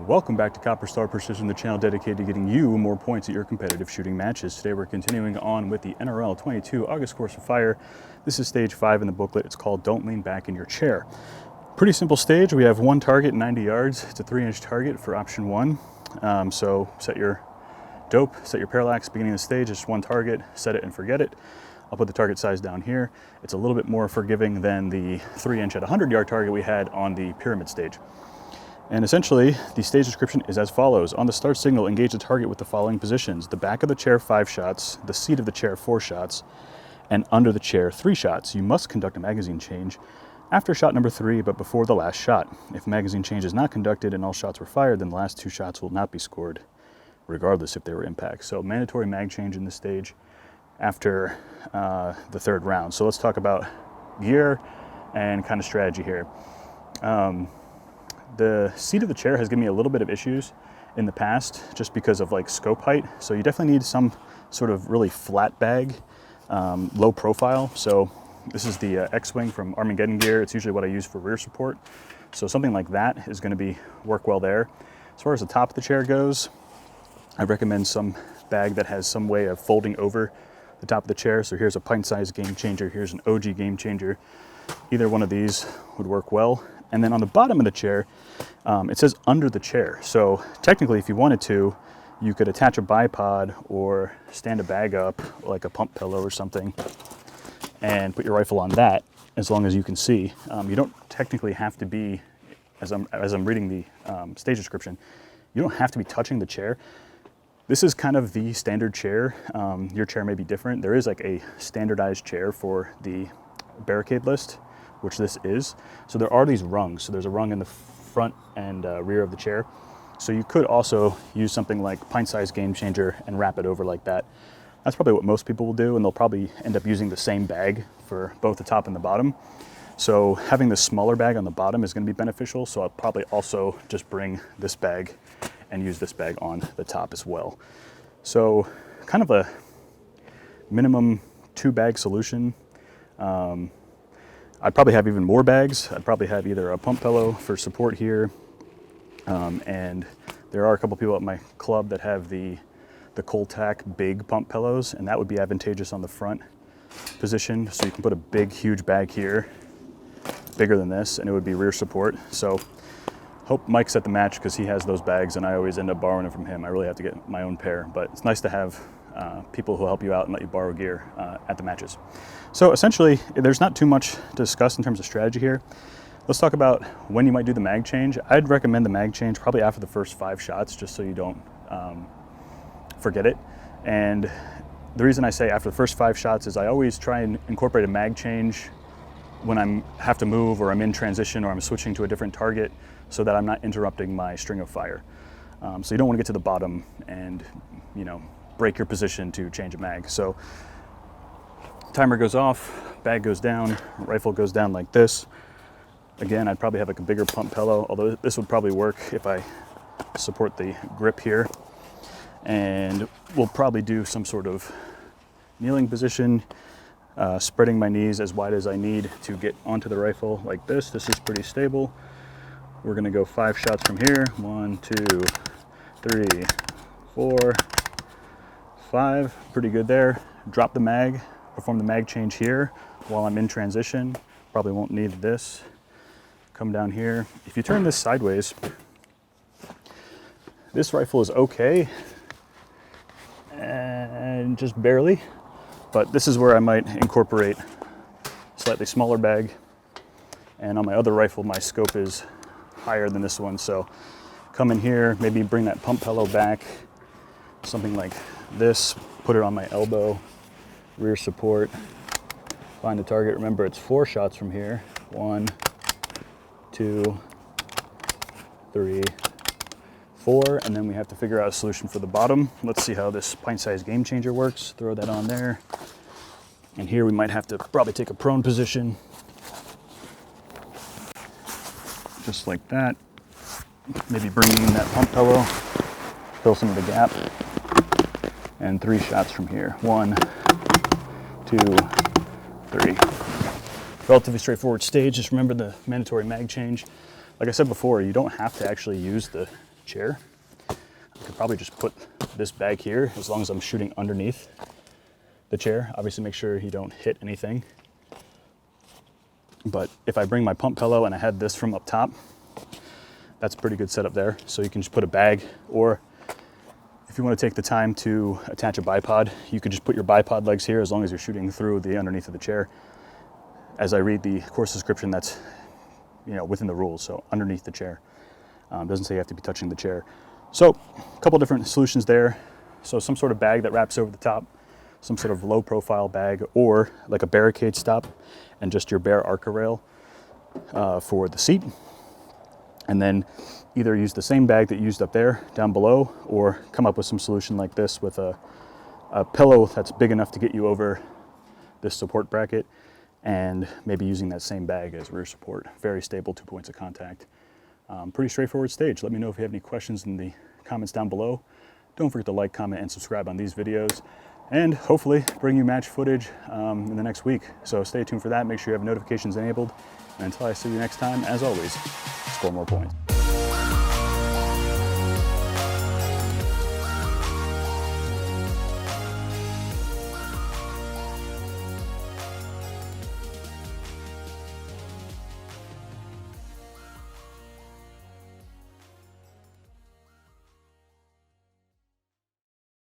Welcome back to Copper Star Precision, the channel dedicated to getting you more points at your competitive shooting matches. Today we're continuing on with the NRL22 August Course of Fire. This is stage 5 in the booklet. It's called Don't Lean Back in Your Chair. Pretty simple stage. We have one target, 90 yards. It's a 3-inch target for option 1. So set your dope, set your parallax. Beginning of the stage, just one target, set it and forget it. I'll put the target size down here. It's a little bit more forgiving than the 3-inch at 100-yard target we had on the pyramid stage. And essentially, the stage description is as follows. On the start signal, engage the target with the following positions: the back of the chair 5 shots, the seat of the chair 4 shots, and under the chair 3 shots. You must conduct a magazine change after shot number 3, but before the last shot. If magazine change is not conducted and all shots were fired, then the last 2 shots will not be scored, regardless if they were impacts. So mandatory mag change in this stage after the 3rd round. So let's talk about gear and kind of strategy here. The seat of the chair has given me a little bit of issues in the past just because of like scope height. So you definitely need some sort of really flat bag, low profile. So this is the X-Wing from Armageddon Gear. It's usually what I use for rear support. So something like that is going to work well there. As far as the top of the chair goes, I recommend some bag that has some way of folding over the top of the chair. So here's a pint-sized Game Changer. Here's an OG Game Changer. Either one of these would work well. And then on the bottom of the chair, it says under the chair. So technically, if you wanted to, you could attach a bipod or stand a bag up like a pump pillow or something and put your rifle on that, as long as you can see. You don't technically have to be, as I'm reading the stage description, you don't have to be touching the chair. This is kind of the standard chair. Your chair may be different. There is like a standardized chair for the barricade list, which this is. So there are these rungs. So there's a rung in the front and rear of the chair. So you could also use something like pint-sized Game Changer and wrap it over like that. That's probably what most people will do, and they'll probably end up using the same bag for both the top and the bottom. So having the smaller bag on the bottom is going to be beneficial. So I'll probably also just bring this bag and use this bag on the top as well. So kind of a minimum 2-bag solution. I'd probably have even more bags. I'd probably have either a pump pillow for support here, and there are a couple people at my club that have the Coltac big pump pillows, and that would be advantageous on the front position. So you can put a big, huge bag here, bigger than this, and it would be rear support. So hope Mike's at the match because he has those bags, and I always end up borrowing them from him. I really have to get my own pair, but it's nice to have people who help you out and let you borrow gear at the matches. So essentially, there's not too much to discuss in terms of strategy here. Let's talk about when you might do the mag change. I'd recommend the mag change probably after the first 5 shots, just so you don't forget it. And the reason I say after the first 5 shots is I always try and incorporate a mag change when I have to move, or I'm in transition, or I'm switching to a different target, so that I'm not interrupting my string of fire. So you don't want to get to the bottom and, break your position to change a mag. So timer goes off, bag goes down, rifle goes down like this. Again, I'd probably have like a bigger pump pillow, although this would probably work if I support the grip here. And we'll probably do some sort of kneeling position, spreading my knees as wide as I need to get onto the rifle like this. This is pretty stable. We're gonna go 5 shots from here. 1, 2, 3, 4, 5, pretty good there. Drop the mag, perform the mag change here while I'm in transition. Probably won't need this. Come down here. If you turn this sideways, this rifle is okay, and just barely, but this is where I might incorporate a slightly smaller bag. And on my other rifle, my scope is higher than this one, so come in here, maybe bring that pump pillow back, something like this, put it on my elbow, rear support, find the target. Remember, it's 4 shots from here. 1, 2, 3, 4, and then we have to figure out a solution for the bottom. Let's see how this pint-sized Game Changer works. Throw that on there, and here we might have to probably take a prone position, just like that. Maybe bring in that pump pillow, fill some of the gap, and 3 shots from here. 1, 2, 3. Relatively straightforward stage. Just remember the mandatory mag change. Like I said before, you don't have to actually use the chair. I could probably just put this bag here as long as I'm shooting underneath the chair. Obviously make sure you don't hit anything. But if I bring my pump pillow and I had this from up top, that's a pretty good setup there. So you can just put a bag, or if you want to take the time to attach a bipod, you could just put your bipod legs here as long as you're shooting through the underneath of the chair. As I read the course description, that's within the rules, so underneath the chair. Doesn't say you have to be touching the chair. So a couple different solutions there. So some sort of bag that wraps over the top, some sort of low profile bag, or like a barricade stop and just your bare Arca rail for the seat. And then either use the same bag that you used up there down below, or come up with some solution like this with a pillow that's big enough to get you over this support bracket, and maybe using that same bag as rear support. Very stable, 2 points of contact. Pretty straightforward stage. Let me know if you have any questions in the comments down below. Don't forget to like, comment, and subscribe on these videos, and hopefully bring you match footage in the next week. So stay tuned for that. Make sure you have notifications enabled. And until I see you next time, as always, score more points.